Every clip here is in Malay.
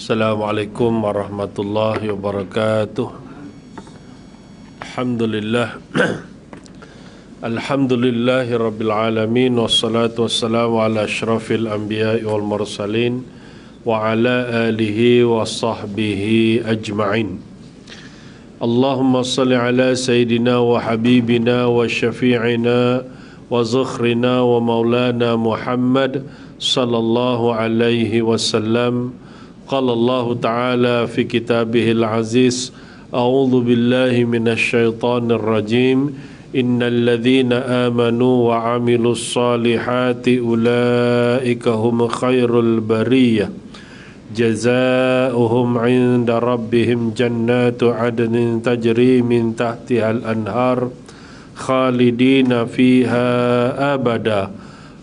Assalamualaikum warahmatullahi wabarakatuh. Alhamdulillah. Alhamdulillahi rabbil alamin. Wassalatu wassalamu ala asyrafil anbiya'i wal mursalin wa ala alihi wa sahbihi ajma'in. Allahumma salli ala sayyidina wa habibina wa syafi'ina wa zukhrina wa maulana Muhammad sallallahu alaihi wasallam. Qala Allah Ta'ala fi kitabihil aziz, a'udzu billahi minasy syaithanir rajim, innal ladzina amanu wa 'amilus solihati ulaika hum khairul bariyah, jazaohum 'inda rabbihim jannatu 'adnin tajri min tahtihal anhar khalidina fiha abada,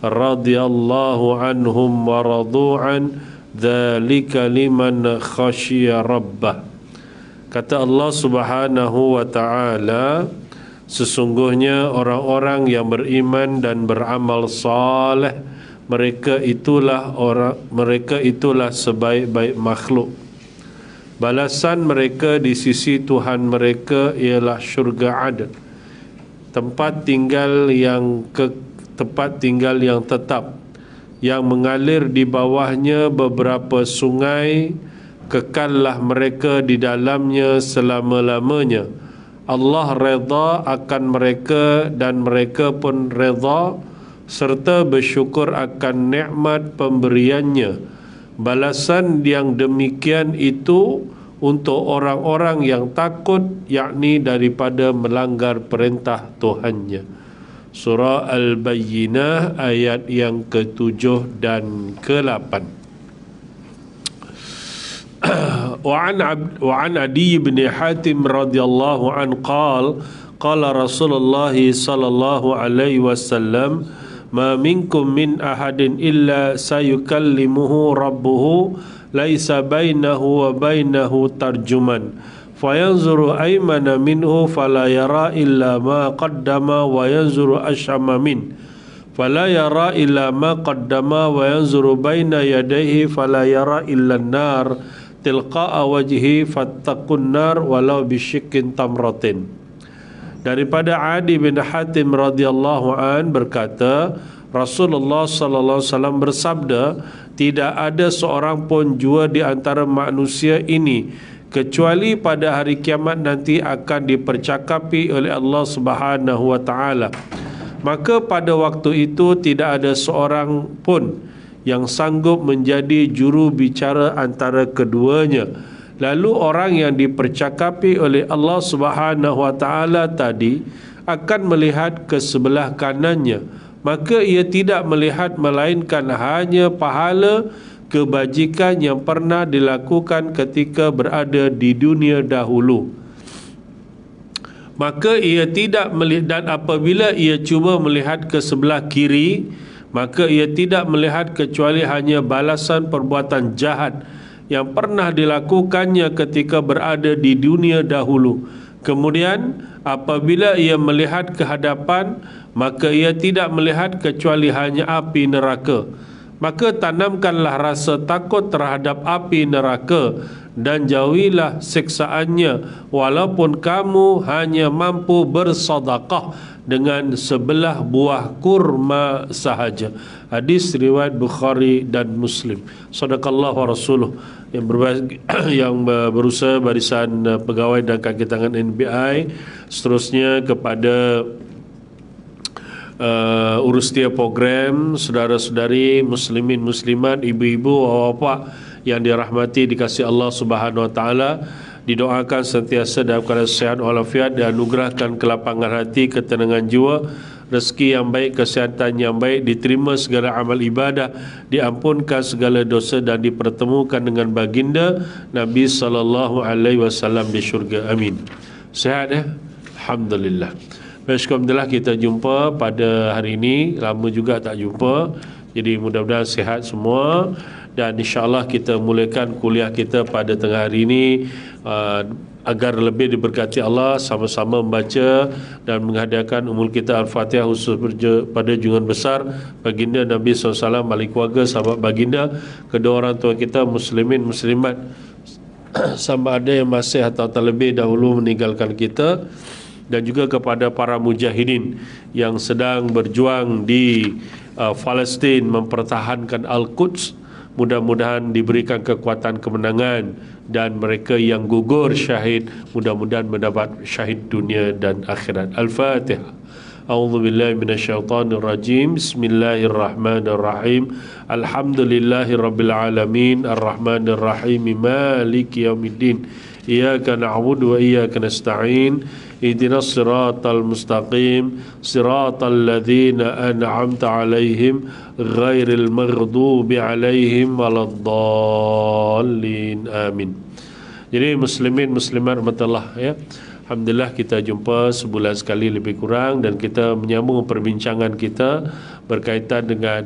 radhiyallahu anhum wa radu'an, dzalika liman khasyiya rabbah. Kata Allah Subhanahu wa taala, sesungguhnya orang-orang yang beriman dan beramal saleh, mereka itulah sebaik-baik makhluk. Balasan mereka di sisi Tuhan mereka ialah syurga Adn, tempat tinggal yang tetap, yang mengalir di bawahnya beberapa sungai, kekallah mereka di dalamnya selama-lamanya. Allah redha akan mereka dan mereka pun redha serta bersyukur akan nikmat pemberiannya. Balasan yang demikian itu untuk orang-orang yang takut, yakni daripada melanggar perintah Tuhannya. Surah Al-Bayyinah ayat yang ke-7 dan ke-8. Wa an Adi bin Hatim radhiyallahu an qala Rasulullah sallallahu alaihi wasallam, ma minkum min ahadin illa sayukallimuhu rabbuhu laisa bainahu wa bainahu tarjuman, fayanzuru aymana minhu fala yara illa ma qaddama wa yanzuru ashama min fala yara illa ma qaddama wa yanzuru baina yadayhi fala yara illa an-nar tilqa'a wajhi fattaqun nar walau bisyikkin tamratin. Daripada Adi bin Hatim radhiyallahu an berkata, Rasulullah sallallahu alaihi wasallam bersabda, tidak ada seorang pun jua di antara manusia ini kecuali pada hari kiamat nanti akan dipercakapi oleh Allah Subhanahu wa taala. Maka pada waktu itu tidak ada seorang pun yang sanggup menjadi juru bicara antara keduanya. Lalu orang yang dipercakapi oleh Allah Subhanahu wa taala tadi akan melihat ke sebelah kanannya, maka ia tidak melihat melainkan hanya pahala kebajikan yang pernah dilakukan ketika berada di dunia dahulu. Maka ia tidak melihat, dan apabila ia cuba melihat ke sebelah kiri, maka ia tidak melihat kecuali hanya balasan perbuatan jahat yang pernah dilakukannya ketika berada di dunia dahulu. Kemudian apabila ia melihat ke hadapan, maka ia tidak melihat kecuali hanya api neraka. Maka tanamkanlah rasa takut terhadap api neraka dan jauhilah siksaannya, walaupun kamu hanya mampu bersedekah dengan sebelah buah kurma sahaja. Hadis riwayat Bukhari dan Muslim. Sadaqallahu wa rasuluh. Yang berusaha barisan pegawai dan kaki tangan NBI, seterusnya kepada urus dia program, saudara-saudari muslimin muslimat, ibu-ibu, bapa-bapa yang dirahmati dikasihi Allah Subhanahu wa taala, didoakan sentiasa dalam keadaan sehat walafiat dan anugerahkan kelapangan hati, ketenangan jiwa, rezeki yang baik, kesihatan yang baik, diterima segala amal ibadah, diampunkan segala dosa dan dipertemukan dengan baginda Nabi sallallahu alaihi wasallam di syurga. Amin. Sehat ya? Alhamdulillah. Alhamdulillah kita jumpa pada hari ini, lama juga tak jumpa. Jadi mudah-mudahan sihat semua, dan insya-Allah kita mulakan kuliah kita pada tengah hari ini agar lebih diberkati Allah, sama-sama membaca dan menghadiahkan umul kita Al-Fatihah khusus pada junjungan besar baginda Nabi SAW, ahli keluarga, sahabat baginda, kedua orang tua kita, muslimin, muslimat, sama ada yang masih atau terlebih dahulu meninggalkan kita, dan juga kepada para mujahidin yang sedang berjuang di Palestin mempertahankan Al-Quds. Mudah-mudahan diberikan kekuatan kemenangan, dan mereka yang gugur syahid mudah-mudahan mendapat syahid dunia dan akhirat. Al-Fatihah. A'udzu billahi minasyaitonir rajim. Bismillahirrahmanirrahim. Alhamdulillahirabbil alamin, arrahmanir rahim, maliki yaumiddin. Iyyaka na'budu wa iyyaka nasta'in. Ihdinas siratal mustaqim, siratal ladzina an'amta 'alaihim ghairil maghdubi 'alaihim waladdallin. Amin. Jadi muslimin muslimat rahmatullah, ya. Alhamdulillah kita jumpa sebulan sekali lebih kurang, dan kita menyambung perbincangan kita berkaitan dengan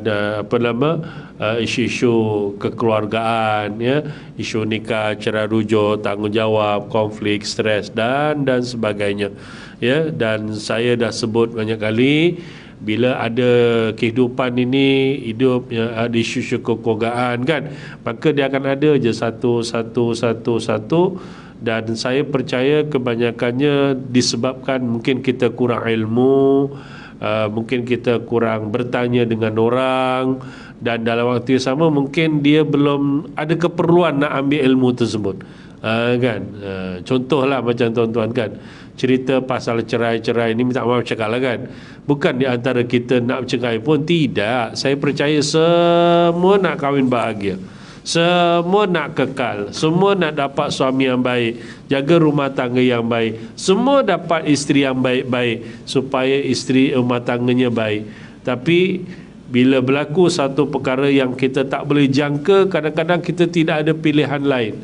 isu-isu kekeluargaan, ya, isu nikah, cerai rujuk, tanggungjawab, konflik, stres dan sebagainya, ya. Dan saya dah sebut banyak kali, bila ada kehidupan ini hidup, ya, ada isu-isu kekeluargaan kan, maka dia akan ada je satu. Dan saya percaya kebanyakannya disebabkan mungkin kita kurang ilmu, mungkin kita kurang bertanya dengan orang, dan dalam waktu yang sama mungkin dia belum ada keperluan nak ambil ilmu tersebut, kan. Contohlah macam tuan-tuan kan, cerita pasal cerai-cerai ni, minta maaf cakap lah kan, bukan di antara kita nak bercerai pun, tidak. Saya percaya semua nak kahwin bahagia, semua nak kekal, semua nak dapat suami yang baik, jaga rumah tangga yang baik, semua dapat isteri yang baik-baik supaya isteri rumah tangganya baik. Tapi bila berlaku satu perkara yang kita tak boleh jangka, kadang-kadang kita tidak ada pilihan lain,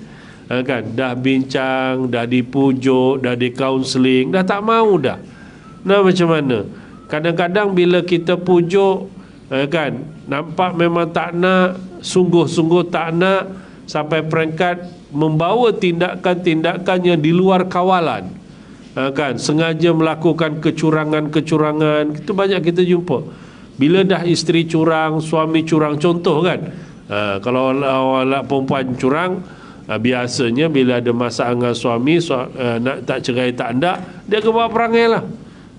kan. Dah bincang, dah dipujuk, dah di kaunseling, dah tak mau dah. Nah, macam mana? Kadang-kadang bila kita pujuk, kan, nampak memang tak nak, sungguh-sungguh tak nak, sampai peringkat membawa tindakan-tindakan yang di luar kawalan, kan, sengaja melakukan kecurangan-kecurangan. Itu banyak kita jumpa. Bila dah isteri curang, suami curang, contoh kan, kalau awak perempuan curang, biasanya bila ada masalah dengan suami, nak tak cerai tak hendak, dia akan buat perangai lah,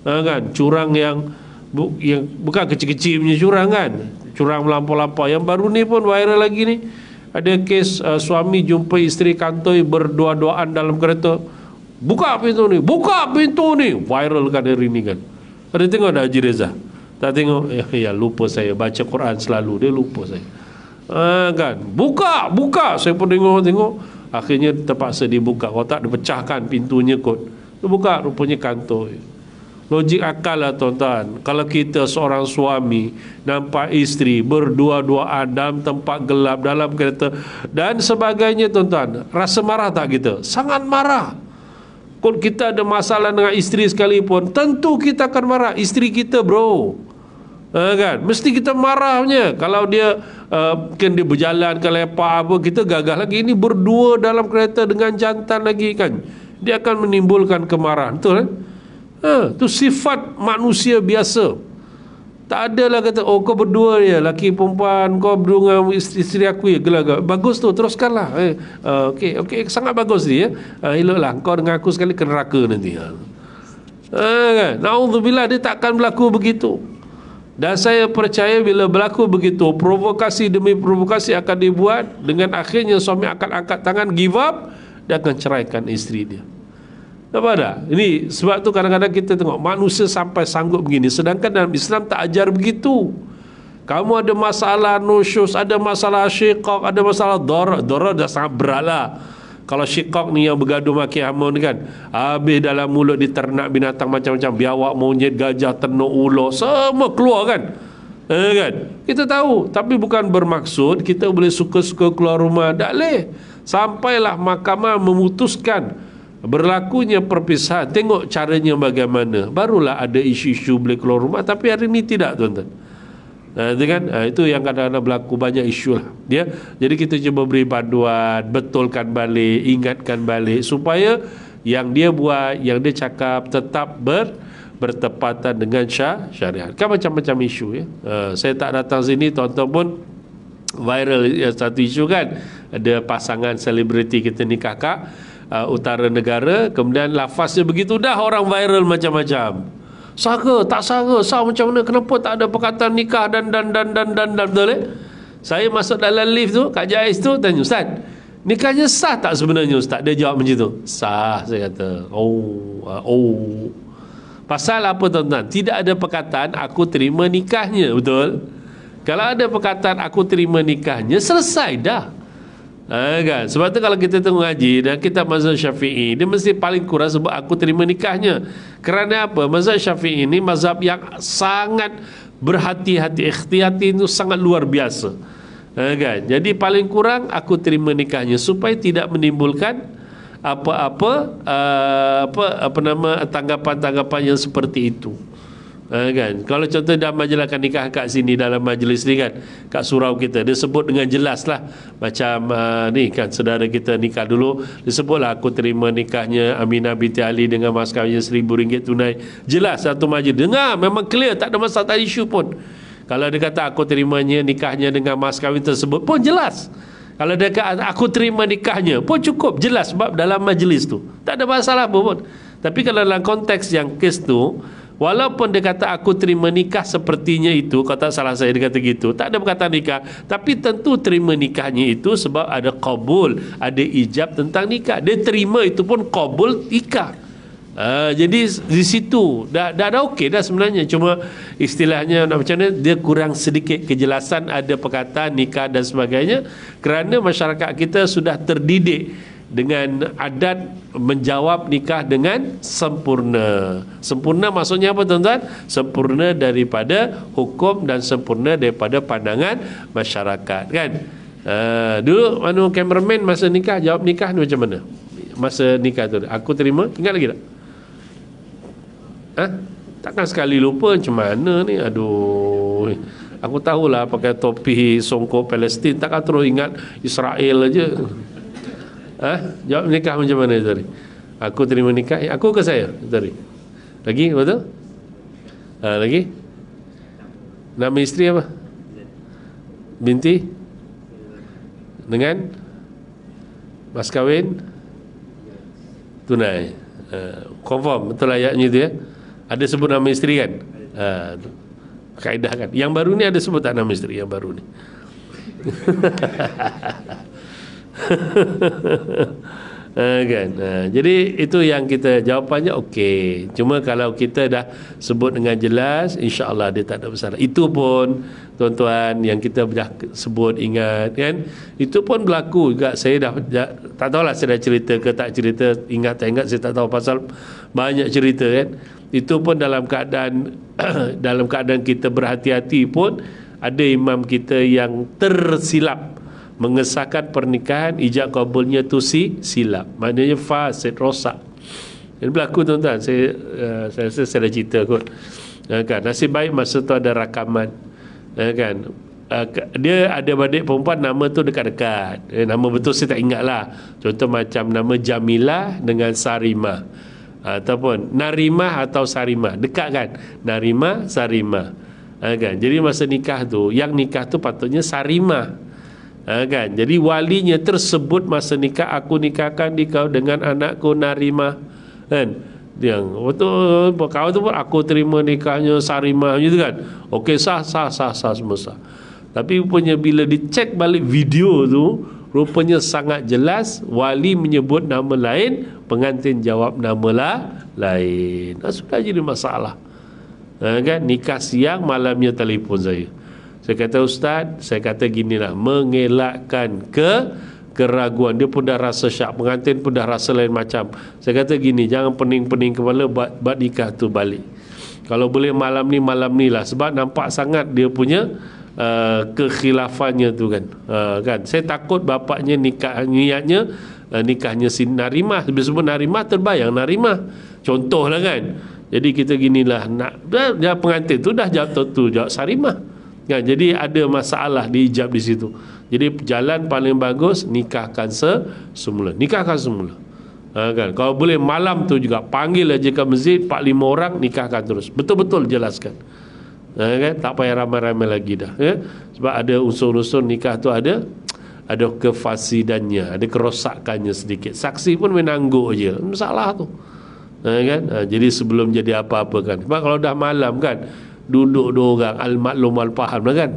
kan. Curang yang bukan kecil-kecil punya curang kan, curang melampau-lampau. Yang baru ni pun viral lagi ni, ada kes suami jumpa isteri kantoi berdua-duaan dalam kereta. Buka pintu ni, viral kan hari ni kan. Ada tengok tak Haji Reza? Tak tengok? Ya, lupa saya, baca Quran selalu, dia lupa saya, kan. Buka, saya pun tengok. Akhirnya terpaksa dibuka. Kalau tak, dipecahkan pintunya kot. Dia buka, rupanya kantoi. Logik akal lah tuan-tuan. Kalau kita seorang suami nampak isteri berdua-duaan dalam tempat gelap, dalam kereta dan sebagainya, tuan-tuan, rasa marah tak kita? Sangat marah. Kalau kita ada masalah dengan isteri sekalipun, tentu kita akan marah. Isteri kita, bro, kan, mesti kita marahnya. Kalau dia mungkin dia berjalan ke lepak apa, kita gagah lagi. Ini berdua dalam kereta dengan jantan lagi kan, dia akan menimbulkan kemarahan. Betul kan? Itu sifat manusia biasa. Tak adalah kata, oh kau berdua ya, laki perempuan, kau berdua dengan isteri aku ya, gelak. Bagus tu, teruskanlah. Okey, sangat bagus dia, ya. Eloklah, kau dengan aku sekali ke neraka nanti. Kan? Na'udzubillah, dia takkan berlaku begitu. Dan saya percaya bila berlaku begitu, provokasi demi provokasi akan dibuat, dengan akhirnya suami akan angkat tangan, give up, dia akan ceraikan isteri dia. Nampak tak? Ini sebab tu kadang-kadang kita tengok manusia sampai sanggup begini, sedangkan dalam Islam tak ajar begitu. Kamu ada masalah nusyus, ada masalah syiqaq, ada masalah darar dah sangat berat lah. Kalau syiqaq ni yang bergaduh maki hamun kan, habis dalam mulut diternak binatang macam-macam, biawak, monyet, gajah, tenuk, ular, semua keluar kan. Kan? Kita tahu, tapi bukan bermaksud kita boleh suka-suka keluar rumah. Tak boleh. Sampailah mahkamah memutuskan berlakunya perpisahan, tengok caranya bagaimana, barulah ada isu-isu boleh keluar rumah. Tapi hari ini tidak, tuan-tuan. Itu kan, itu yang kadang-kadang berlaku, banyak isu lah dia. Jadi kita cuba beri panduan, betulkan balik, ingatkan balik, supaya yang dia buat, yang dia cakap tetap bertepatan dengan syariat. Kan macam-macam isu ya. Saya tak datang sini, tuan-tuan pun viral satu isu kan, ada pasangan selebriti kita nikah kat utara negara, kemudian lafaznya begitu dah orang viral macam-macam. Sah ke? Tak sah ke? Sah macam mana? Kenapa tak ada perkataan nikah dan betul eh? Saya masuk dalam lift tu, Kak Jais tu tanya, Ustaz, nikahnya sah tak sebenarnya Ustaz? Dia jawab macam tu. Sah, saya kata. Oh. Pasal apa tuan-tuan? Tidak ada perkataan aku terima nikahnya, betul? Kalau ada perkataan aku terima nikahnya, selesai dah. Kan? Sebab tu kalau kita tengok ngaji dan kita mazhab Syafi'i, dia mesti paling kurang sebut aku terima nikahnya. Kerana apa? Mazhab Syafi'i ini mazhab yang sangat berhati-hati, ikhtiyati itu sangat luar biasa. Kan? Jadi paling kurang aku terima nikahnya supaya tidak menimbulkan tanggapan-tanggapan yang seperti itu. Kan? Kalau contoh dalam majlis akan nikah kat sini, dalam majlis ni kan, kat surau kita, dia sebut dengan jelas lah. Macam ni kan, saudara kita nikah dulu, dia sebutlah aku terima nikahnya Aminah binti Ali dengan mas kahwinnya RM1,000 tunai. Jelas satu majlis, dengar, memang clear, tak ada masalah, tak ada isu pun. Kalau dia kata aku terimanya nikahnya dengan mas kahwin tersebut pun jelas. Kalau dia kata aku terima nikahnya pun cukup jelas, sebab dalam majlis tu tak ada masalah pun. Tapi kalau dalam konteks yang kes tu, walaupun dia kata aku terima nikah sepertinya itu, kata salah saya dia kata gitu, tak ada perkataan nikah, tapi tentu terima nikahnya itu sebab ada qabul, ada ijab tentang nikah. Dia terima itu pun qabul nikah. Jadi di situ dah okey dah sebenarnya. Cuma istilahnya macam mana, dia kurang sedikit kejelasan, ada perkataan nikah dan sebagainya, kerana masyarakat kita sudah terdidik dengan adat menjawab nikah dengan sempurna. Sempurna maksudnya apa tuan-tuan? Sempurna daripada hukum dan sempurna daripada pandangan masyarakat kan. Dulu kameraman masa nikah jawab nikah ni macam mana? Masa nikah tu aku terima, ingat lagi tak? Takkan sekali lupa macam mana ni. Aduh, aku tahulah pakai topi songkok Palestin, takkan terus ingat Israel aja. Jawab nikah macam mana tadi? Aku terima nikah. Aku ke saya tadi? Lagi betul? Lagi? Nama isteri apa? Binti? Dengan mas kahwin tunai. Confirm betul ayatnya itu ya. Ada sebut nama isteri kan? Kaedah kan. Yang baru ni ada sebut tak nama isteri yang baru ni? Kan? Jadi itu yang kita jawapannya okey. Cuma kalau kita dah sebut dengan jelas, insya-Allah dia tak ada masalah. Itu pun tuan-tuan yang kita dah sebut, ingat kan, itu pun berlaku juga. Saya dah tak tahulah saya dah cerita ke tak cerita, ingat tak ingat saya tak tahu, pasal banyak cerita kan. Itu pun dalam keadaan dalam keadaan kita berhati-hati pun ada imam kita yang tersilap mengesahkan pernikahan, ijab kabulnya tu silap, maknanya fasid, rosak. Ini berlaku tuan-tuan. Saya rasa saya dah cerita kot. Kan, nasib baik masa tu ada rakaman. Kan, dia ada adik perempuan nama tu dekat-dekat. Nama betul saya tak ingat lah. Contoh macam nama Jamilah dengan Sarimah, ataupun Narimah atau Sarimah, dekat kan, Narimah, Sarimah. Kan, jadi masa nikah tu, yang nikah tu patutnya Sarimah. Kan, jadi walinya tersebut masa nikah, aku nikahkan dikau dengan anakku Narimah. Kan, yang betul kau tu pun aku terima nikahnya Sarimah gitu kan. Okey, sah semua sah. Tapi rupanya bila dicek balik video tu, rupanya sangat jelas wali menyebut nama lain, pengantin jawab nama lain. Sudah jadi masalah. Kan, nikah siang, malamnya telefon saya. Saya kata, Ustaz, saya kata ginilah, mengelakkan keraguan. Dia pun dah rasa syak, pengantin pun dah rasa lain macam. Saya kata gini, jangan pening-pening kepala buat nikah tu balik. Kalau boleh malam ni lah, sebab nampak sangat dia punya kekhilafannya tu kan. Kan, saya takut bapaknya niatnya nikahnya si Narimah, sebab Narimah terbayang Narimah, contohlah kan. Jadi kita ginilah, dah pengantin tu dah jawab Sarimah. Ya, jadi ada masalah di ijab di situ. Jadi jalan paling bagus nikahkan semula. Nikahkan semula. Kan? Kalau boleh malam tu juga panggil aja ke masjid 4-5 orang, nikahkan terus. Betul-betul jelaskan. Kan? Tak payah ramai-ramai lagi dah. Sebab ada unsur-unsur nikah tu ada kefasidannya, ada kerosakannya sedikit. Saksi pun menangguk je, masalah tu. Kan? Jadi sebelum jadi apa-apa kan. Sebab kalau dah malam kan, duduk dua orang al-maklum al-faham lah kan.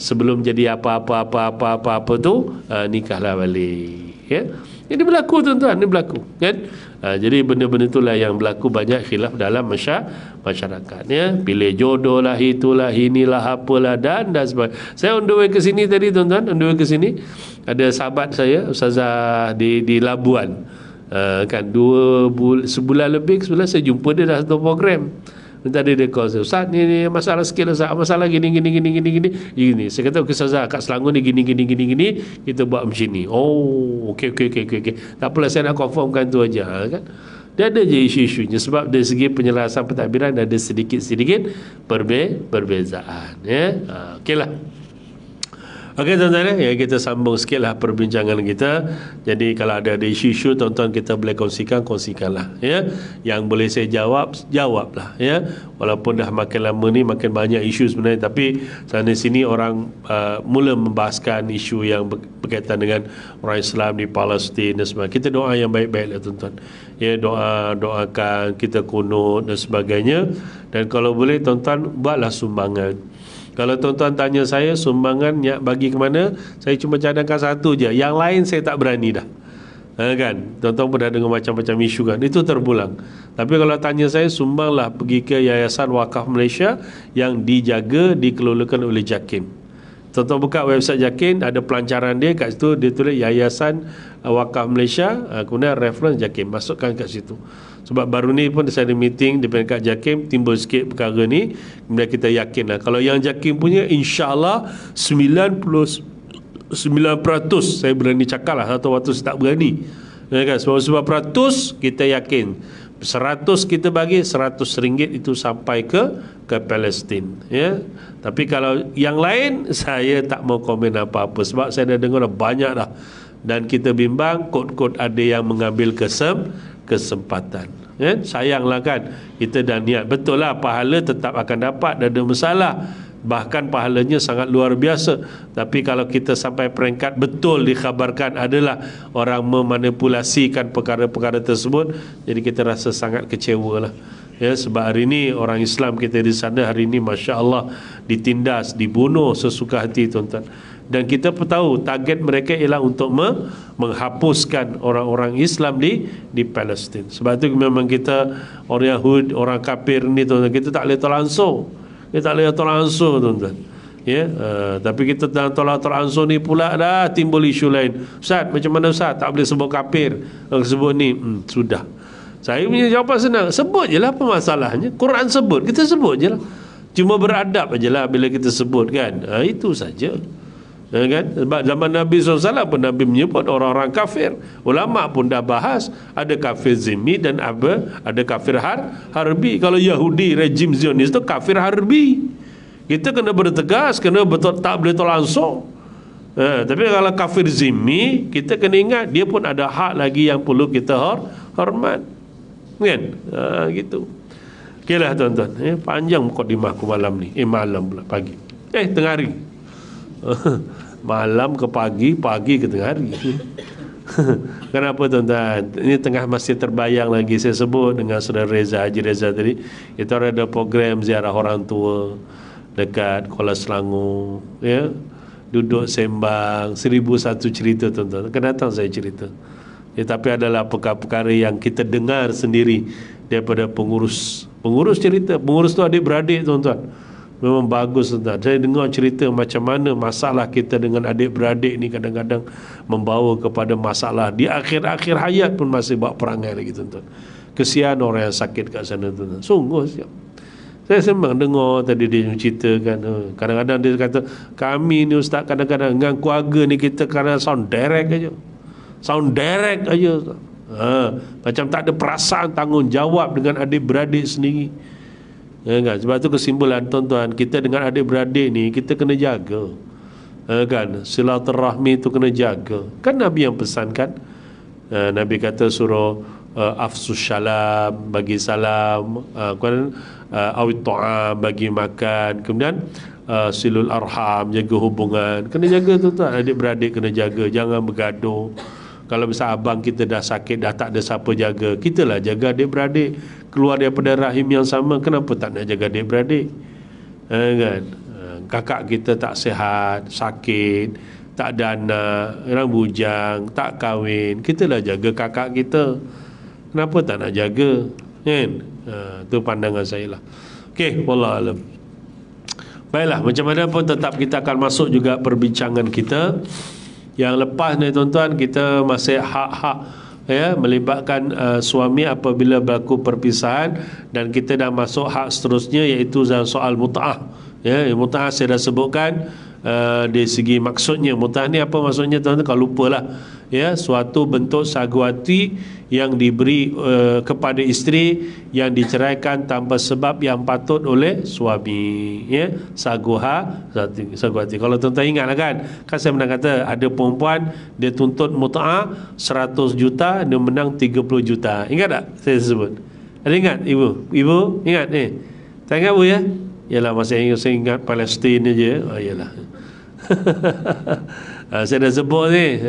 Sebelum jadi apa-apa tu, nikahlah balik. Ini berlaku tuan-tuan, ini berlaku kan. Jadi benda-benda itulah yang berlaku, banyak khilaf dalam masyarakat. Pilih jodoh lah, itulah, inilah, apalah dan sebagainya. Saya on the way ke sini tadi tuan-tuan, on the way ke sini ada sahabat saya ustazah di Labuan. Kan sebulan lebih saya jumpa dia dah satu program. Tadi dia call saya, Ustaz ni masalah sikit Ustaz, masalah gini. Saya kata okey Ustazah, kat Selangor ni gini, kita buat macam ni. Oh, okey. Tak apalah, saya nak confirmkan tu aja kan. Dia ada je isu-isunya, sebab dari segi penyelarasan pentadbiran ada sedikit perbezaan okeylah. Okey tuan-tuan, kita sambung sikitlah perbincangan kita. Jadi kalau ada isu-isu tuan-tuan kita boleh kongsikanlah Yang boleh saya jawablah Walaupun dah makin lama ni makin banyak isu sebenarnya, tapi sana sini orang mula membahaskan isu yang berkaitan dengan orang Islam di Palestin dan sebagainya. Kita doa yang baik-baiklah tuan-tuan. Doakan, kita kunut dan sebagainya. Dan kalau boleh tuan-tuan buatlah sumbangan. Kalau tuan-tuan tanya saya sumbangan bagi ke mana, saya cuma cadangkan satu je. Yang lain saya tak berani dah. Kan? Tuan-tuan pernah dengar macam-macam isu kan. Itu terpulang. Tapi kalau tanya saya, sumbanglah pergi ke Yayasan Wakaf Malaysia yang dikelolakan oleh JAKIM. Tuan-tuan buka website JAKIM, ada pelancaran dia, kat situ dia tulis Yayasan Wakaf Malaysia, kemudian reference JAKIM, masukkan kat situ. Sebab baru ni pun saya ada meeting di peringkat JAKIM, timbul sikit perkara ni, kemudian kita yakinlah kalau yang JAKIM punya insya-Allah 99% saya berani cakap lah, satu waktu saya tak berani kan, 99% kita yakin 100 kita bagi, RM100 itu sampai ke Palestin Tapi kalau yang lain saya tak mau komen apa-apa, sebab saya dah dengar banyak dah, dan kita bimbang kod-kod ada yang mengambil kesempatan sayanglah kan, kita dah niat betul lah, pahala tetap akan dapat, tak ada masalah, bahkan pahalanya sangat luar biasa. Tapi kalau kita sampai peringkat betul dikhabarkan adalah orang memanipulasikan perkara-perkara tersebut, jadi kita rasa sangat kecewa lah sebab hari ini orang Islam kita di sana hari ini Masya Allah ditindas, dibunuh sesuka hati tuan-tuan. Dan kita pun tahu target mereka ialah untuk menghapuskan orang-orang Islam di Palestin. Sebab itu memang kita orang Yahud, orang kafir ni tuan-tuan, kita tak boleh tolangsung. Kita tak boleh tolangsung tuan-tuan. Tapi kita dalam tolangsung ni pula dah timbul isu lain. Ustaz, macam mana Ustaz? Tak boleh sebut kafir. Sebut ni, sudah. Saya punya jawapan senang. Sebut je lah apa masalahnya. Quran sebut, kita sebut je lah. Cuma beradab je lah bila kita sebut kan. Itu saja. Kan? Sebab zaman Nabi SAW pun Nabi menyebut orang-orang kafir. Ulama pun dah bahas, ada kafir zimmi dan ada kafir harbi. Kalau Yahudi rejim Zionis itu kafir harbi, kita kena bertegas, kena betul, tak boleh langsung. Tapi kalau kafir zimmi, kita kena ingat dia pun ada hak lagi yang perlu kita hormat kan. Gitu. Okeylah tuan-tuan, panjang mukadimahku malam ni. Malam pula, pagi, tengah hari. Malam ke pagi, pagi ke tengah hari. Kenapa tuan-tuan? Ini tengah masih terbayang lagi saya sebut dengan saudara Reza, Haji Reza tadi. Kita ada program ziarah orang tua dekat Kuala Selangor duduk sembang 1001 cerita tuan-tuan. Akan datang saya cerita. Tapi adalah perkara-perkara yang kita dengar sendiri daripada pengurus cerita. Pengurus tu adik-beradik tuan-tuan. Memang bagus tuan-tuan. Saya dengar cerita macam mana masalah kita dengan adik-beradik ni kadang-kadang membawa kepada masalah di akhir-akhir hayat pun masih buat perangai lagi tuan-tuan. Kesian orang yang sakit kat sana tuan-tuan. Sungguh siap. Saya sembang dengar tadi dia ceritakan, kadang-kadang dia kata kami ni ustaz kadang-kadang dengan keluarga ni kita kadang sound direct aja. Macam tak ada perasaan tanggungjawab dengan adik-beradik sendiri. Kan? Sebab tu kesimpulan tuan-tuan, kita dengan adik-beradik ni kita kena jaga. Kan? Silaturahmi tu kena jaga. Kan Nabi yang pesankan. Nabi kata suruh afsus salam, bagi salam, awit ta'am, bagi makan. Kemudian silul arham, jaga hubungan. Kena jaga tuan-tuan, adik-beradik kena jaga, jangan bergaduh. Kalau misal abang kita dah sakit, dah tak ada siapa jaga, kita lah jaga adik-beradik. Keluar daripada rahim yang sama, kenapa tak nak jaga adik-beradik? Kan? Kakak kita tak sihat, sakit, tak ada anak, orang bujang, tak kahwin, kita lah jaga kakak kita. Kenapa tak nak jaga? Kan? Itu pandangan saya lah. Okey, wallahualam. Baiklah, macam mana pun tetap kita akan masuk juga perbincangan kita. Yang lepas ni tuan-tuan, kita masih hak-hak ya, melibatkan suami apabila berlaku perpisahan, dan kita dah masuk hak seterusnya, iaitu soal mut'ah. Ya, mut'ah saya dah sebutkan dari segi maksudnya. Mut'ah ni apa maksudnya tuan-tuan? Kalau lupalah, ya, suatu bentuk sagu hati yang diberi kepada isteri yang diceraikan tanpa sebab yang patut oleh suami, ya, sagu hati. Kalau tuan-tuan ingatlah kan saya pernah kata ada perempuan dia tuntut mut'ah 100 juta, dia menang 30 juta. Ingat tak saya sebut? Ada ingat ibu ingat ni? Tak ingat bu ya? Yalah, saya ingat Palestin aja. Yalah. Saya dah sebut ni.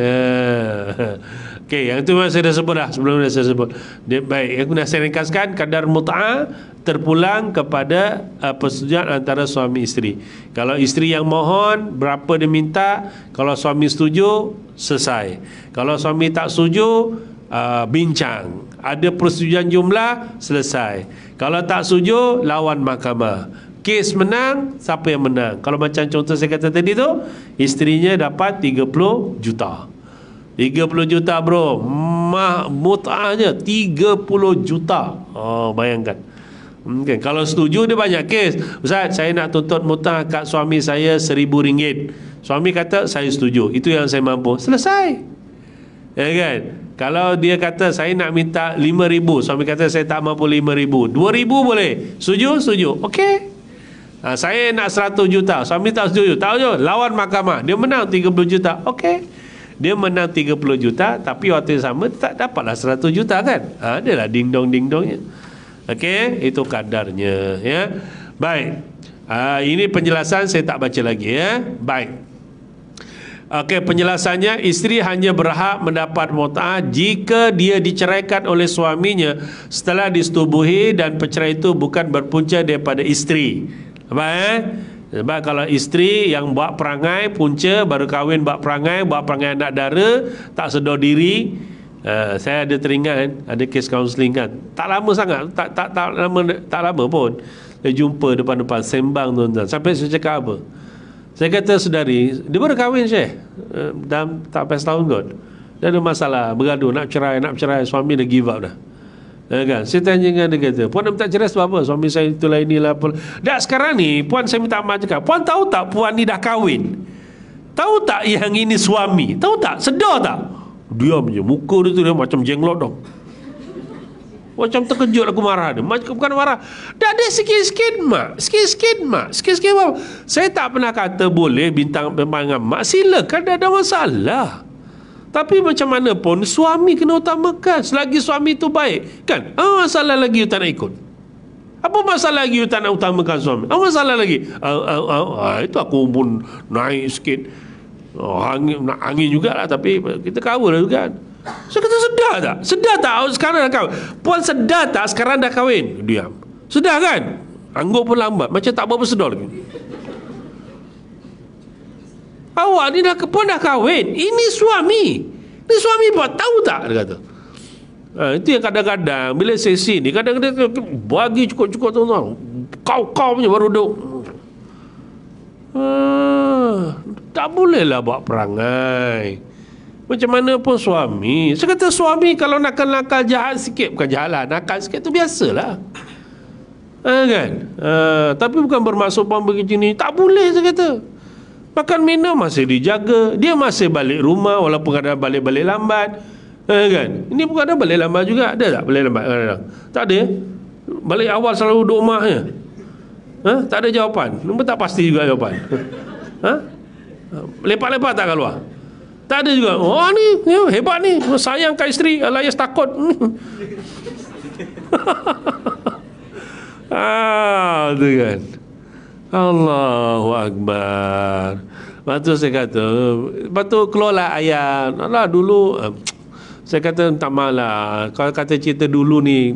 Okey, yang tu memang saya dah sebut dah. Sebelum dah saya sebut. Baik, aku nak saya ringkaskan. Kadar mut'ah terpulang kepada persetujuan antara suami isteri. Kalau isteri yang mohon, berapa dia minta, kalau suami setuju, selesai. Kalau suami tak setuju, bincang. Ada persetujuan jumlah, selesai. Kalau tak setuju, lawan mahkamah. Kes menang, siapa yang menang? Kalau macam contoh saya kata tadi tu, isterinya dapat 30 juta. 30 juta bro, mut'ahnya 30 juta. Bayangkan. Okay. Kalau setuju dia banyak kes. Ustaz, saya nak tuntut mut'ah kat suami saya RM1,000. Suami kata saya setuju, itu yang saya mampu. Selesai. Ya kan? Kalau dia kata saya nak minta 5,000, suami kata saya tak mampu 5,000, 2,000 boleh? Setuju? Setuju. Okey. Saya nak 100 juta, suami tak setuju. Tak setuju, lawan mahkamah. Dia menang 30 juta. Okey. Dia menang 30 juta, tapi waktu yang sama tak dapatlah 100 juta kan? Adalah ding-dong-ding-dongnya. Okey, itu kadarnya, ya. Baik. Ini penjelasan, saya tak baca lagi, ya. Baik. Okey, penjelasannya, isteri hanya berhak mendapat mut'ah jika dia diceraikan oleh suaminya setelah disetubuhi dan perceraian itu bukan berpunca daripada isteri. Apa Sebab kalau isteri yang buat perangai punca, baru kahwin buat perangai anak dara, tak sedar diri. Saya ada teringat ada kes kaunseling kan. Tak lama sangat, tak lama pun. Saya jumpa depan-depan sembang tuan-tuan. Sampai saya cakap apa? Saya kata saudari, dia baru kahwin Syekh, dalam tak sampai setahun kot. Dia ada masalah, bergaduh, nak bercerai, suami dah give up dah. Kan? Saya tanya dengan dia, kata, puan nak minta cerai sebab apa? Suami saya itulah inilah apa. Dah sekarang ni, puan, saya minta maaf cakap, puan tahu tak puan ni dah kahwin? Tahu tak yang ini suami? Tahu tak? Sedar tak? Diam je, muka dia tu dia macam jenglot dong. Macam terkejut aku marah dia. Bukan marah. Dah ada sikit-sikit mak. Sikit-sikit mak. Sikit-sikit mak. Saya tak pernah kata boleh bintang dengan mak. Silakan, dah ada masalah. Tapi macam mana pun suami kena utamakan. Selagi suami itu baik, kan? Masalah lagi you tak nak ikut. Apa masalah lagi you tak nak utamakan suami? Apa masalah lagi? Itu aku pun naik sikit. Angin jugalah, tapi kita cover juga kan. Saya kata sedar tak? Sedar tak sekarang dah kahwin? Puan sedar tak sekarang dah kahwin? Diam. Sedar kan? Angguk pun lambat. Macam tak berapa sedar lagi. Awak ni puan dah kahwin. Ini suami. Ini suami buat tahu tak? Dia kata. Itu yang kadang-kadang bila sesi ni, kadang-kadang bagi cukup-cukup tuan-tuan. Kau punya baru duduk. Tak bolehlah buat perangai. Macam mana pun suami. Saya kata suami kalau nakal-nakal jahat sikit, bukan jahat lah, nakal sikit tu biasalah. Kan? Tapi bukan bermaksud puan begini. Tak boleh saya kata. Makan minum masih dijaga. Dia masih balik rumah walaupun kadang balik-balik lambat. Kan? Ini bukan ada balik lambat juga. Ada tak balik lambat? Tak ada. Balik awal selalu duduk rumah je. Tak ada jawapan. Nombor tak pasti juga jawapan. Lepak-lepak tak kat luar? Tak ada juga. Oh ni hebat ni, sayang kat isteri, alias takut. Tu kan. Allahu Akbar. Lepas tu saya kata, lepas tu keluarlah ayat. Alah dulu, saya kata tak malah. Kalau kata cerita dulu ni,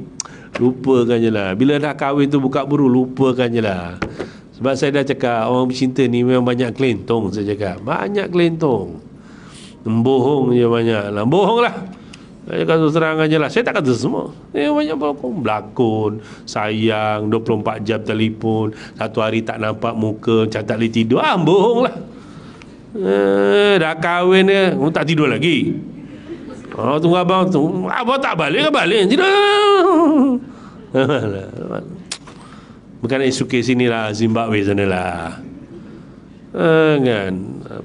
lupakan je lah. Bila dah kahwin tu buka buru, lupakan je lah. Sebab saya dah cakap, orang bercinta ni memang banyak kelentong. Saya cakap, banyak kelentong. Bohong je banyak lah. Bohong lah. Saya kata terang aja lah. Saya tak kata semua. Banyak berlakon, sayang, 24 jam telefon, satu hari tak nampak muka, macam tak boleh tidur. Bohong lah. Dah kahwin dia, tak tidur lagi. Tunggu abang tu. Abang tak balik ke balik? Tidur. Bukan SUK sini lah, Zimbabwe sana lah. Kan.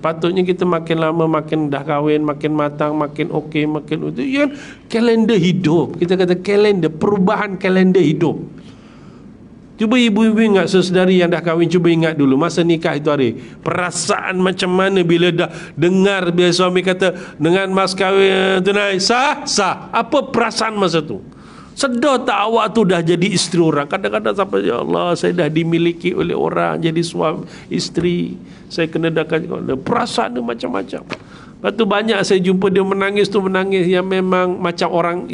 Patutnya kita makin lama makin dah kahwin, makin matang, makin okey, makin itu kan kalender hidup. Kita kata kalender, perubahan kalender hidup. Cuba ibu-ibu ingat, saudari yang dah kahwin, cuba ingat dulu masa nikah itu hari, perasaan macam mana bila dah dengar bila suami kata dengan mas kahwin tunai sah. Apa perasaan masa tu? Sedar tak awak tu dah jadi isteri orang? Kadang-kadang sampai, ya Allah, saya dah dimiliki oleh orang, jadi suami isteri. Saya kena dakan perasaan dia macam-macam. Lepas tu banyak saya jumpa dia menangis tu, menangis yang memang macam orang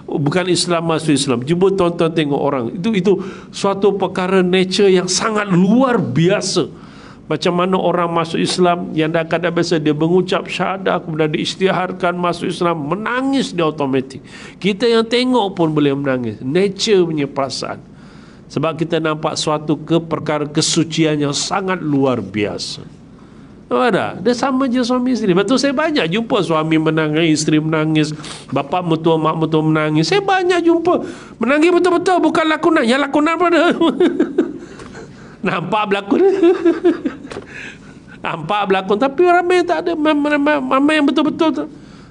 bukan Islam masuk Islam. Cuba tonton tengok orang. Itu suatu perkara nature yang sangat luar biasa. Macam mana orang masuk Islam yang dah kadang biasa dia mengucap syahadah, kemudian diisytiharkan masuk Islam, menangis dia automatik. Kita yang tengok pun boleh menangis. Nature punya perasaan. Sebab kita nampak suatu perkara kesucian yang sangat luar biasa. Ada? Dia sama je suami isteri. Betul, saya banyak jumpa suami menangis, isteri menangis, bapa mertua, mak mertua menangis. Saya banyak jumpa menangis betul-betul, bukan lakonan. Yang lakonan pun ada. Nampak berlakon. Nampak berlakon, tapi ramai tak ada. Ramai yang betul-betul tu.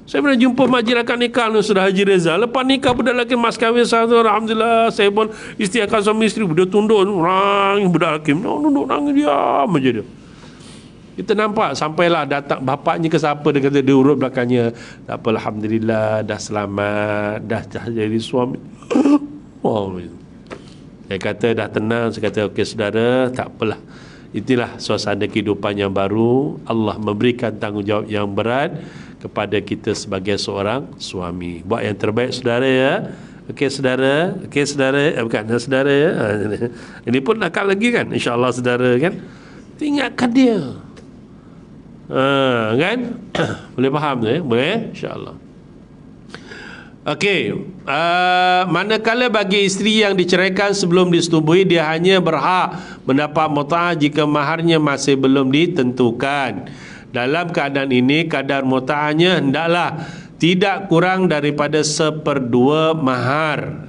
Saya pernah jumpa majlis akad nikah tu, sudah Haji Reza. Lepas nikah budak lelaki mas kahwin satu, alhamdulillah, saya pun istiakan suami isteri. Dia tunduk, nangis budak lelaki. Tunduk, nangis, diam aja dia. Kita nampak sampailah datang bapaknya ke siapa, dia kata dia urut belakangnya. Tak apa, alhamdulillah, dah selamat, dah jadi suami. Saya kata dah tenang. Saya kata okey saudara, tak apalah. Itulah suasana kehidupan yang baru. Allah memberikan tanggungjawab yang berat kepada kita sebagai seorang suami. Buat yang terbaik saudara ya. Okey saudara. Okey saudara. Bukan saudara ya. Ini pun nakal lagi kan, InsyaAllah saudara kan. Ingatkan dia. Kan. Boleh faham tu ya. Boleh InsyaAllah. Okey, manakala bagi isteri yang diceraikan sebelum disetubui, dia hanya berhak mendapat mut'ah jika maharnya masih belum ditentukan. Dalam keadaan ini, kadar mut'ahnya hendaklah tidak kurang daripada 1/2 mahar.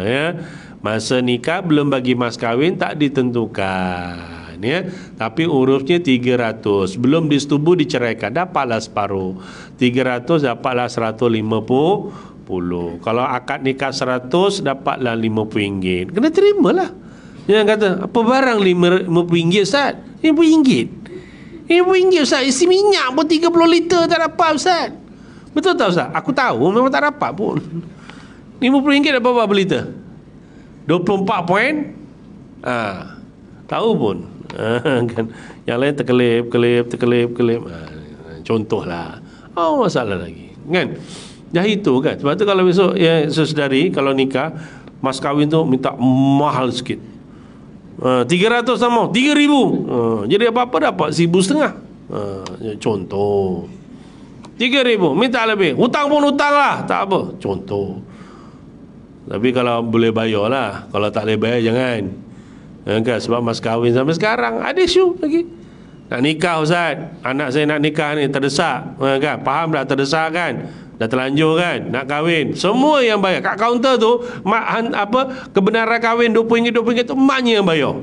Ya. Masa nikah belum bagi mas kahwin tak ditentukan. Ya. Tapi urusnya 300. Belum disetubui diceraikan, dapatlah separuh. 300 dapatlah 150. Kalau akad nikah 100 dapatlah RM50. Kena terimalah. Jangan kata apa barang RM50 Ustaz? RM50. RM50 Ustaz, isi minyak pun 30 liter tak dapat Ustaz. Betul tak Ustaz? Aku tahu memang tak dapat pun. RM50 dapat berapa liter? 24 poin. Tahu pun. Kan. Yang lain terkelip. Contohlah. Masalah lagi. Kan? Dah itu kan. Sebab tu kalau besok ya saudari kalau nikah, mas kahwin tu minta mahal sikit. 300 sama 3,000. Jadi apa-apa dapat 1,500. Contoh. 3,000 minta lebih. Hutang pun hutang lah, tak apa. Contoh. Tapi kalau boleh bayar lah. Kalau tak boleh bayar jangan. Kan? Sebab mas kahwin sampai sekarang ada isu lagi. Nak nikah Ustaz, anak saya nak nikah ni, terdesak kan? Faham tak terdesak kan? Dah terlanjur kan, nak kahwin, semua yang bayar. Kat kaunter tu kebenaran kahwin RM20 tu maknya yang bayar.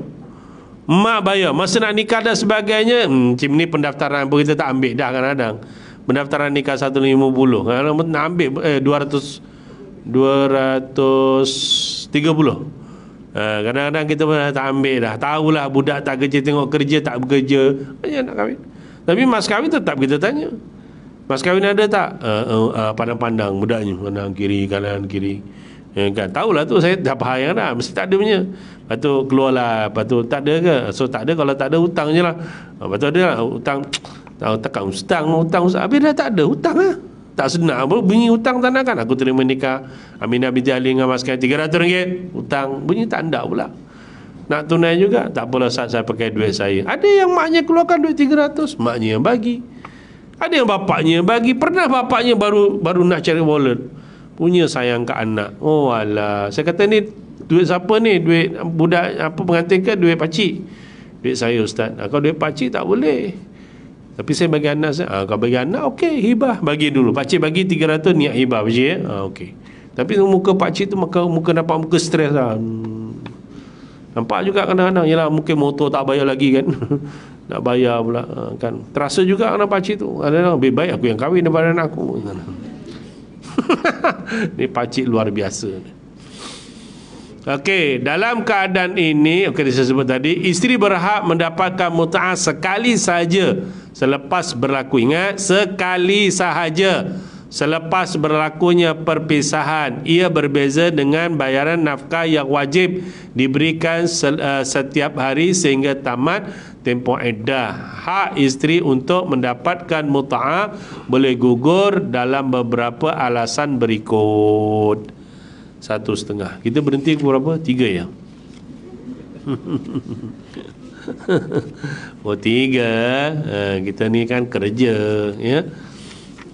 Mak bayar. Masa nak nikah dan sebagainya, macam ni pendaftaran pun kita tak ambil dah kadang-kadang. Pendaftaran nikah 150, kadang-kadang nak ambil 230. Kadang-kadang kita pun tak ambil dah. Tahulah budak tak kerja, tengok kerja tak bekerja, banyak nak kahwin. Tapi mas kahwin tetap kita tanya. Mas kahwin ada tak? Pandang-pandang budaknya, pandang kiri kanan kiri. Kan tahulah tu, saya dah faham dah, mesti tak ada punya. Lepas tu keluarlah, lepas tu tak ada ke? So tak ada, kalau tak ada hutang je lah. Lepas tu ada lah hutang. Takkan hutang. Habis dah tak ada hutang lah. Tak senang pun bunyi hutang tak nak kan. Aku terima nikah Aminah binti Ali dengan mas kahwin RM300 hutang, bunyi tak ada pula. Nak tunai juga, tak apalah Ustaz, saya pakai duit saya. Ada yang maknya keluarkan duit 300, maknya yang bagi. Ada yang bapaknya yang bagi. Pernah bapaknya baru nak cari wallet, punya sayang ke anak. Oh alah, saya kata ni duit siapa ni? Duit budak apa pengantin ke duit pakcik? Duit saya Ustaz. Kalau duit pakcik tak boleh, tapi saya bagi anak saya. Kalau bagi anak okey, hibah bagi dulu. Pakcik bagi 300 niat hibah pakcik ya. Okey. Tapi muka pakcik tu muka nampak muka stres lah. Nampak juga kadang-kadang, yalah mungkin motor tak bayar lagi kan. Nak bayar pula kan. Terasa juga anak pakcik tu. Kadang-kadang lebih baik aku yang kahwin daripada anak aku. Ni pakcik luar biasa. Okey, dalam keadaan ini, okey saya sebut tadi, isteri berhak mendapatkan mut'ah sekali sahaja selepas berlaku. Ingat, sekali sahaja selepas berlakunya perpisahan. Ia berbeza dengan bayaran nafkah yang wajib diberikan setiap hari sehingga tamat tempoh iddah. Hak isteri untuk mendapatkan mut'ah boleh gugur dalam beberapa alasan berikut. 1,5. Kita berhenti ke berapa? 3 ya? Oh 3. Kita ni kan kerja ya.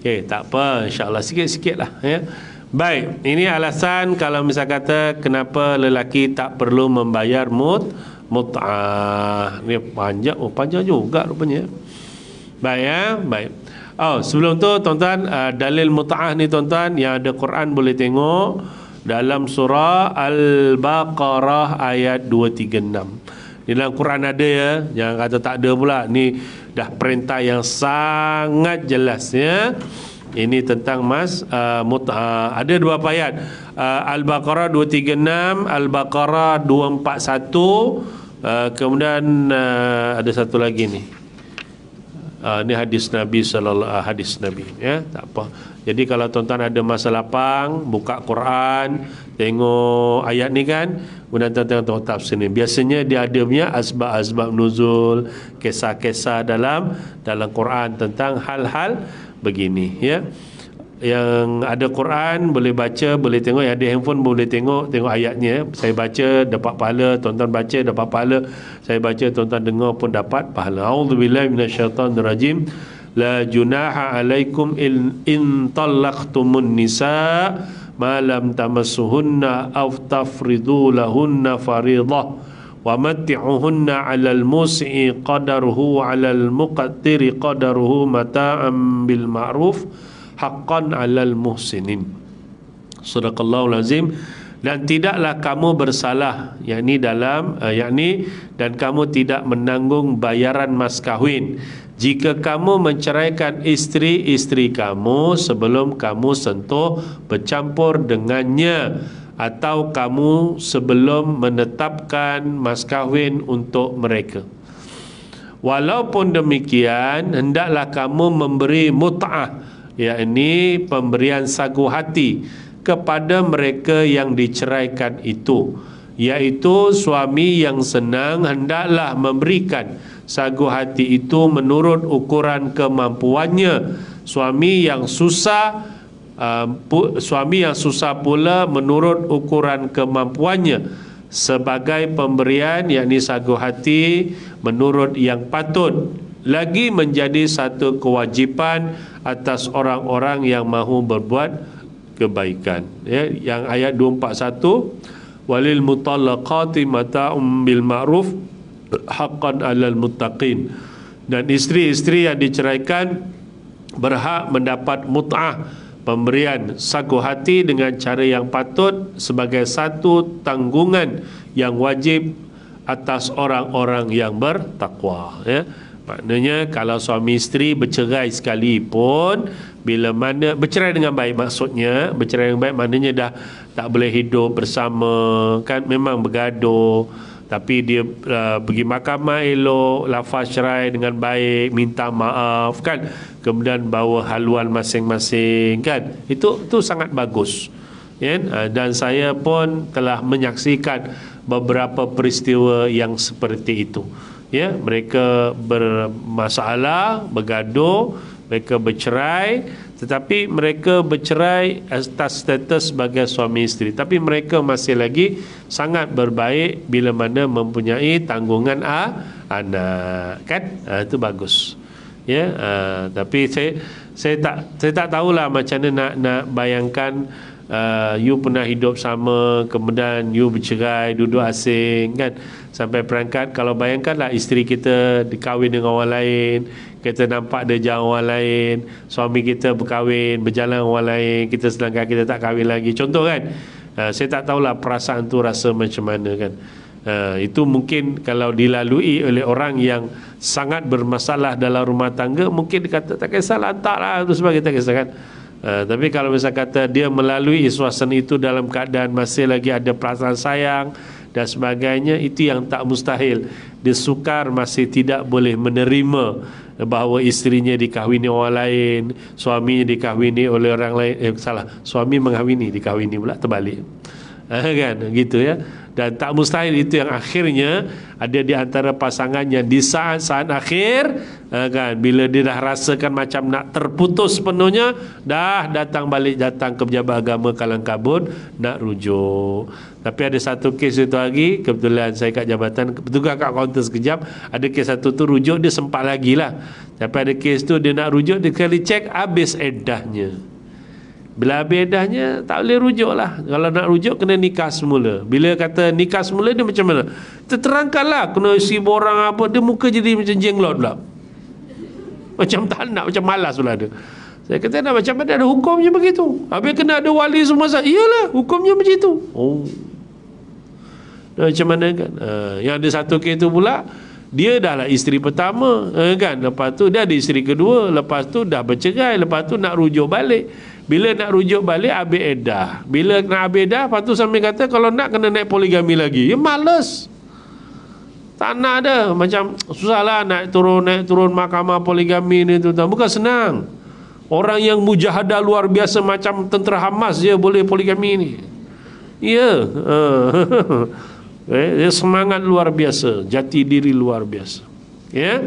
Okey, tak apa, insya-Allah sikit-sikit lah ya. Baik, ini alasan kalau misal kata kenapa lelaki tak perlu membayar mut'ah. Ni panjang juga rupanya. Baik ya, baik. Oh, sebelum tu tuan-tuan, dalil mut'ah ni tuan-tuan yang ada Quran boleh tengok dalam surah Al-Baqarah ayat 236. Di dalam Quran ada ya, jangan kata tak ada pula. Ni dah perintah yang sangat jelas ya. Ini tentang mut'ah. Ada 2 ayat, Al-Baqarah 236, Al-Baqarah 241. Kemudian ada satu lagi ni. Ini hadis Nabi hadis Nabi ya, tak apa. Jadi kalau tuan-tuan ada masa lapang, buka Quran, tengok ayat ni kan, kemudian tuan-tuan tengok tafsir ni. Biasanya dia ada punya asbab-asbab nuzul, kisah-kisah dalam Quran tentang hal-hal begini ya. Yang ada Quran boleh baca, boleh tengok. Yang ada handphone boleh tengok ayatnya. Saya baca dapat pahala, tuan-tuan baca dapat pahala. Saya baca, tuan-tuan dengar pun dapat pahala. A'udzubillahi minasyaitonirrajim. La junaha alaikum in talaqtumun nisa ma lam tamassuhunna aw tafridu lahunna faridah wa matti'uhunna 'alal musi'i qadaruhu 'alal muqattiri qadaruhu mata'an bil ma'ruf haqqan 'alal muhsinin. Sadaqallahul azim. Dan tidaklah kamu bersalah, yakni dan kamu tidak menanggung bayaran mas kahwin jika kamu menceraikan isteri-isteri kamu sebelum kamu sentuh bercampur dengannya, atau kamu sebelum menetapkan mas kahwin untuk mereka. Walaupun demikian, hendaklah kamu memberi mut'ah, yakni pemberian sagu hati, kepada mereka yang diceraikan itu, iaitu suami yang senang hendaklah memberikan sagu hati itu menurut ukuran kemampuannya. Suami yang susah pula menurut ukuran kemampuannya sebagai pemberian, yakni sagu hati menurut yang patut. Lagi menjadi satu kewajipan atas orang-orang yang mahu berbuat kebaikan ya. Yang ayat 241, walil mutallaqati mata'um bil ma'ruf haqqan 'alal muttaqin. Dan isteri-isteri yang diceraikan berhak mendapat mut'ah, pemberian sagu hati dengan cara yang patut, sebagai satu tanggungan yang wajib atas orang-orang yang bertakwa ya. Maknanya kalau suami isteri bercerai sekalipun, bila mana bercerai dengan baik, maksudnya bercerai dengan baik maknanya dah tak boleh hidup bersama kan, memang bergaduh, tapi dia pergi mahkamah elok, lafaz cerai dengan baik, minta maaf kan, kemudian bawa haluan masing-masing kan, itu sangat bagus ya. Dan saya pun telah menyaksikan beberapa peristiwa yang seperti itu ya. Mereka bermasalah, bergaduh, mereka bercerai, tetapi mereka bercerai atas status sebagai suami isteri, tapi mereka masih lagi sangat berbaik bila mana mempunyai tanggungan anak kan. Itu bagus ya. Tapi saya tak tahulah macam mana nak bayangkan you pernah hidup sama, kemudian you bercerai, duduk asing kan, sampai perangkat kalau bayangkanlah isteri kita dikahwin dengan orang lain, kita nampak dia jalan orang lain, suami kita berkahwin, berjalan orang lain, kita sedangkan kita tak kahwin lagi, contoh kan. Saya tak tahulah perasaan tu rasa macam mana kan. Itu mungkin kalau dilalui oleh orang yang sangat bermasalah dalam rumah tangga, mungkin dia kata tak kisahlah, taklah tu sebagainya, tak kisah kan. Tapi kalau misal kata dia melalui suasana itu dalam keadaan masih lagi ada perasaan sayang dan sebagainya, itu yang tak mustahil. Dia sukar masih tidak boleh menerima bahawa isterinya dikahwini orang lain, suaminya dikahwini oleh orang lain. Suami menghawini, dikahwini pula, terbalik. Kan gitu ya. Dan tak mustahil itu yang akhirnya ada di antara pasangan yang di saat-saat akhir kan, bila dia dah rasakan macam nak terputus sepenuhnya, dah datang ke pejabat agama kalang kabut nak rujuk. Tapi ada satu kes itu lagi, kebetulan saya kat jabatan, bertugas kat kaunter sekejap, ada kes satu tu rujuk dia sempat lagi lah. Tapi ada kes tu dia nak rujuk, dia kali cek habis eddahnya. Bila habis eddahnya tak boleh rujuk lah. Kalau nak rujuk kena nikah semula. Bila kata nikah semula dia macam mana? Kita terangkanlah, kena isi borang apa, dia muka jadi macam jenglot pula, macam tak nak, macam malas pula dia. Saya kata nak macam mana, ada hukumnya begitu. Habis kena ada wali semua. Iyalah hukumnya begitu. Macam mana kan. Yang ada satu kes tu pula, dia dah lah isteri pertama kan, lepas tu dia ada isteri kedua, lepas tu dah bercerai, lepas tu nak rujuk balik. Bila nak rujuk balik habis edah. Bila nak habis edah, lepas tu sambil kata kalau nak kena naik poligami lagi. Ya malas, tak nak ada. Macam susahlah naik turun mahkamah poligami ni tu. Bukan senang. Orang yang mujahadah luar biasa macam tentera Hamas dia boleh poligami ni. Ya. Dia semangat luar biasa, jati diri luar biasa. Ya.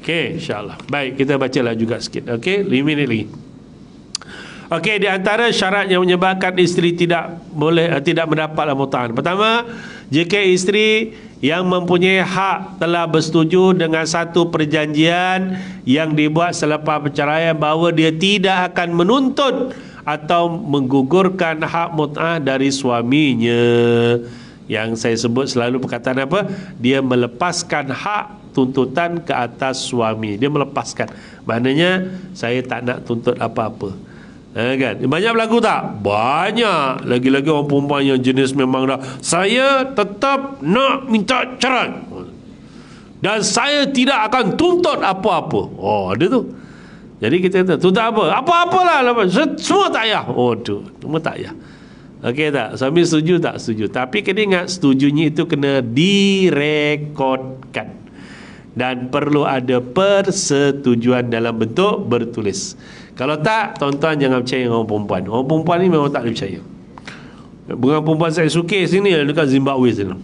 Okey, insya-Allah. Baik, kita bacalah juga sikit. Okey, 5 minit lagi. Okey, di antara syarat yang menyebabkan isteri tidak mendapat mut'ah. Pertama, jika isteri yang mempunyai hak telah bersetuju dengan satu perjanjian yang dibuat selepas perceraian bahawa dia tidak akan menuntut atau menggugurkan hak mut'ah dari suaminya. Yang saya sebut selalu perkataan apa? Dia melepaskan hak tuntutan ke atas suami. Dia melepaskan. Maknanya saya tak nak tuntut apa-apa. Kan? Banyak berlaku tak? Banyak. Lagi-lagi orang perempuan yang jenis memang dah, saya tetap nak minta cerai dan saya tidak akan tuntut apa-apa. Ada tu. Jadi kita kata tuntut apa? Apa-apalah, semua tak payah. Tu semua tak payah. Okey tak? Suami setuju tak? Setuju. Tapi kena ingat, setujunya itu kena direkodkan dan perlu ada persetujuan dalam bentuk bertulis. Kalau tak, tuan-tuan jangan percaya dengan orang perempuan. Orang perempuan ni memang tak boleh percaya. Bukan perempuan saya suka sini dekat Zimbabwe sini.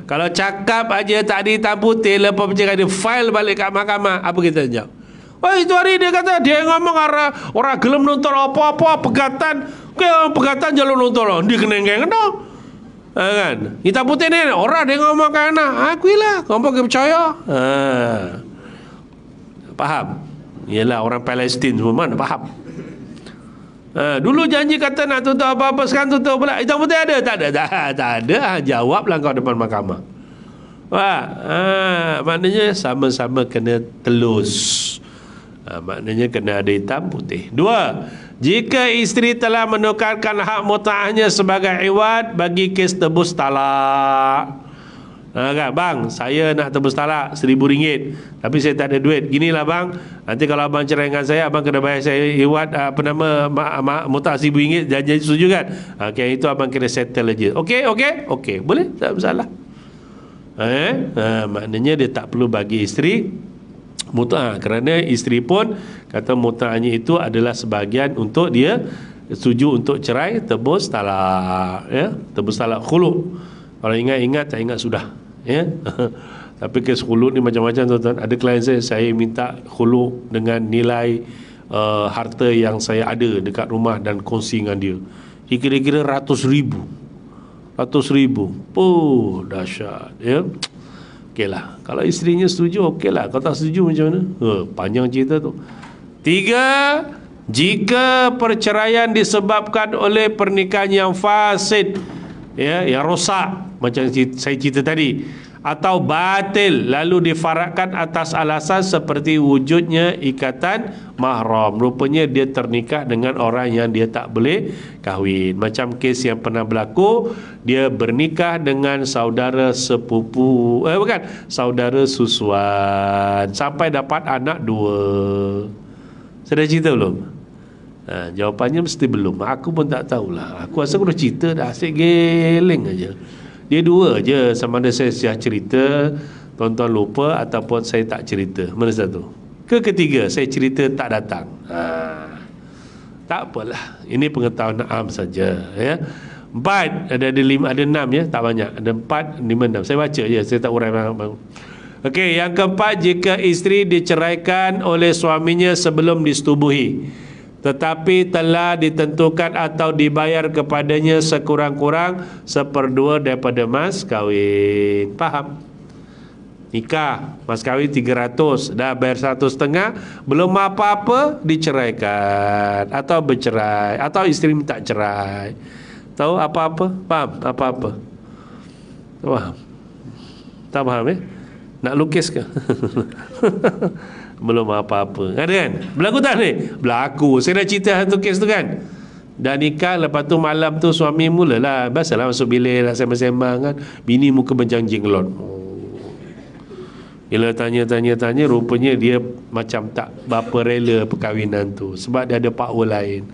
Kalau cakap aja tak ada hitam putih, lepas percaya dia file balik kat mahkamah, apa kita jawab? Itu hari dia kata, dia ngomong orang gelem nonton apa-apa pegatan. Orang pegatan jalur nonton, dia kena dong. Kan? Hitam putih ni orang dia ngomong kan anak, akuilah, kau pergi percaya. Faham? Ialah orang Palestin semua mana faham. Dulu janji kata nak tuntut apa-apa, sekarang tuntut pula. Hitam putih ada? Tak ada. Jawablah kau depan mahkamah. Maknanya sama-sama kena telus. Maknanya kena ada hitam putih. 2. Jika isteri telah menukarkan hak mut'ahnya sebagai iwad bagi kes tebus talak. Kan, bang, saya nak tebus talak RM1,000, tapi saya tak ada duit. Ginilah bang, nanti kalau abang cerai dengan saya, abang kena bayar saya iwat mutak RM1,000. Janji setuju kan? Okay, itu abang kena settle aja. Okey, boleh, tak masalah. Maknanya dia tak perlu bagi isteri mut'ah, kerana isteri pun kata mut'ahnya itu adalah sebahagian untuk dia setuju untuk cerai, tebus talak, ya, tebus talak khulu'. Kalau ingat tak ingat sudah, ya. Tapi kes khulu' ni macam-macam tuan-tuan. Ada klien saya minta khulu' dengan nilai harta yang saya ada dekat rumah dan kongsi dengan dia, kira-kira RM100,000. Dahsyat, ya. Okeylah, kalau isterinya setuju, okeylah. Kalau tak setuju macam mana? Panjang cerita tu. 3, jika perceraian disebabkan oleh pernikahan yang fasid, ya, yang rosak, macam saya cerita tadi, atau batil, lalu difaradkan atas alasan seperti wujudnya ikatan mahram. Rupanya dia ternikah dengan orang yang dia tak boleh kahwin. Macam kes yang pernah berlaku, dia bernikah dengan saudara sepupu, saudara susuan, sampai dapat anak 2. Saya dah cerita belum? Jawapannya mesti belum. Aku pun tak tahulah. Aku rasa aku dah cerita dah, asyik geleng aja. Dia 2 je, sama ada saya siap cerita, tuan-tuan lupa, ataupun saya tak cerita. Mana satu? Ketiga, saya cerita tak datang. Tak apalah, ini pengetahuan am saja, ya. 4, ada 5, ada 6, ya, tak banyak. Ada 4, 5, 6. Saya baca je, saya tak urai banyak. Okey, yang keempat, jika isteri diceraikan oleh suaminya sebelum disetubuhi, tetapi telah ditentukan atau dibayar kepadanya sekurang-kurang 1/2 daripada mas kahwin. Faham? Nikah, mas kahwin 300, dah bayar 150, belum apa-apa diceraikan atau bercerai, atau isteri minta cerai. Tahu apa-apa? Faham? Apa-apa? Faham? Tak faham, ya? Nak lukis ke? Belum apa-apa. Ada kan? Berlaku tak ni? Berlaku. Saya dah cerita satu kes tu kan. Dah nikah, lepas tu malam tu suami mulalah, biasalah masuk bilik nak sembang-sembang kan. Bini muka macam jenglot. Bila tanya, rupanya dia macam tak berapa rela perkahwinan tu, sebab dia ada power lain.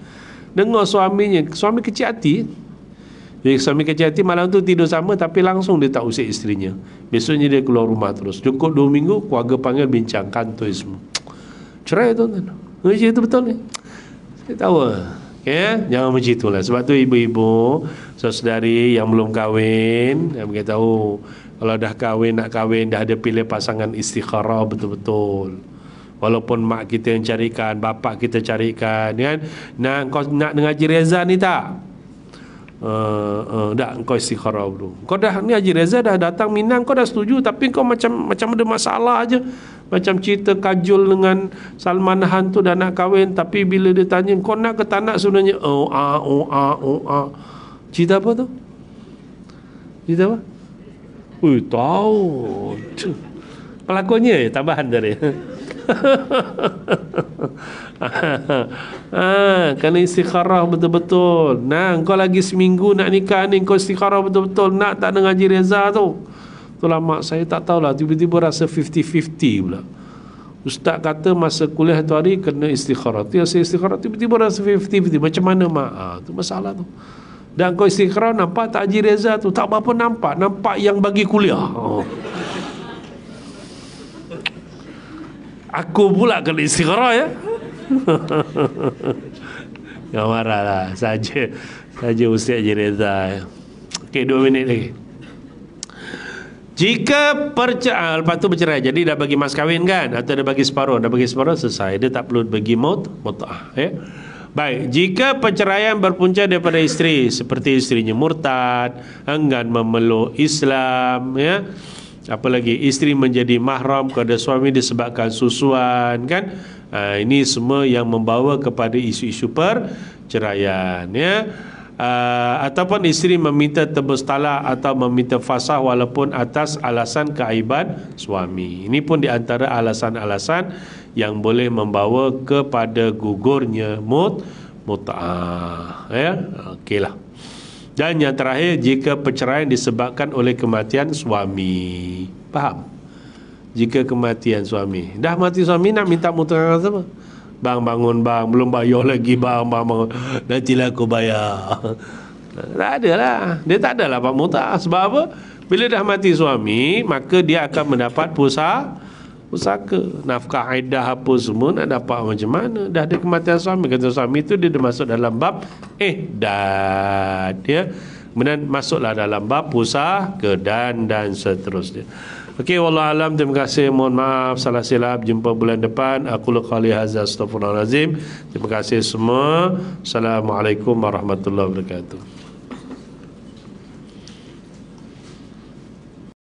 Dengar suaminya, suami kecil hati. Jadi suami kecil hati malam tu tidur sama, tapi langsung dia tak usik isterinya. Besoknya dia keluar rumah terus. Cukup 2 minggu, keluarga panggil bincang, kantoi semua. Cerai tuan-tuan. Itu betul ni. Saya tahu. Okay? Jangan macam itulah. Sebab tu ibu-ibu, saudari yang belum kahwin, yang beritahu, kalau dah kahwin, nak kahwin, dah ada pilih pasangan istikharah betul-betul. Walaupun mak kita yang carikan, bapak kita carikan, kan? Kau nak dengar Haji Reza ni tak? Dah, kau istikharah dulu. Kau dah ni Haji Reza dah datang Minang, kau dah setuju, tapi kau macam ada masalah aja. Macam cerita Kajol dengan Salman Han tu dah nak kahwin, tapi bila dia tanya kau nak ke tak nak, sebenarnya cerita apa tu? Cerita apa? Tahu. Pelakonnya tambahan dari. Kena istikharah betul-betul. Kau lagi seminggu nak nikah ni, kau istikharah betul-betul, nak tak dengan Haji Reza tu. Itulah mak saya tak tahulah, tiba-tiba rasa 50-50 pula. Ustaz kata masa kuliah tu hari kena istikharah. Saya istikharah, tiba-tiba rasa 50-50. Macam mana mak? Tu masalah tu. Dan kau istikharah, nampak tak Haji Reza tu? Tak apa-apa nampak yang bagi kuliah. Aku pula kena istikharah, ya. Jangan marah lah. Saja Ustaz Haji Reza, ya. Okey, 2 minit lagi. Jika lepas tu bercerai, jadi dah bagi mas kahwin kan, atau dah bagi separuh, selesai. Dia tak perlu bagi mut'ah, ya. Baik, jika perceraian berpunca daripada isteri, seperti isterinya murtad, enggan memeluk Islam, ya. Apalagi isteri menjadi mahram kepada suami disebabkan susuan, kan. Ini semua yang membawa kepada isu-isu perceraian, ya. Ataupun isteri meminta tebus talak atau meminta fasah walaupun atas alasan keaiban suami. Ini pun di antara alasan-alasan yang boleh membawa kepada gugurnya mut'ah, ya. Okeylah. Dan yang terakhir, jika perceraian disebabkan oleh kematian suami. Faham? Jika kematian suami, dah mati suami, nak minta mutar apa? Bang, bangun bang, belum bayar lagi bang, bangun. Nantilah aku bayar. Tak ada lah. Dia tak ada lah pak mutar. Sebab apa? Bila dah mati suami, maka dia akan mendapat pusaka, nafkah iddah apa semua nak dapat macam mana. Dah ada kematian suami, kata suami tu dia dah masuk dalam bab ihdad, ya. Kemudian masuklah dalam bab pusaka dan seterusnya. Okey, wallahu alam. Terima kasih, mohon maaf salah silap. Jumpa bulan depan. Aku qali hadza, astaghfirullahalazim. Terima kasih semua. Assalamualaikum warahmatullahi wabarakatuh.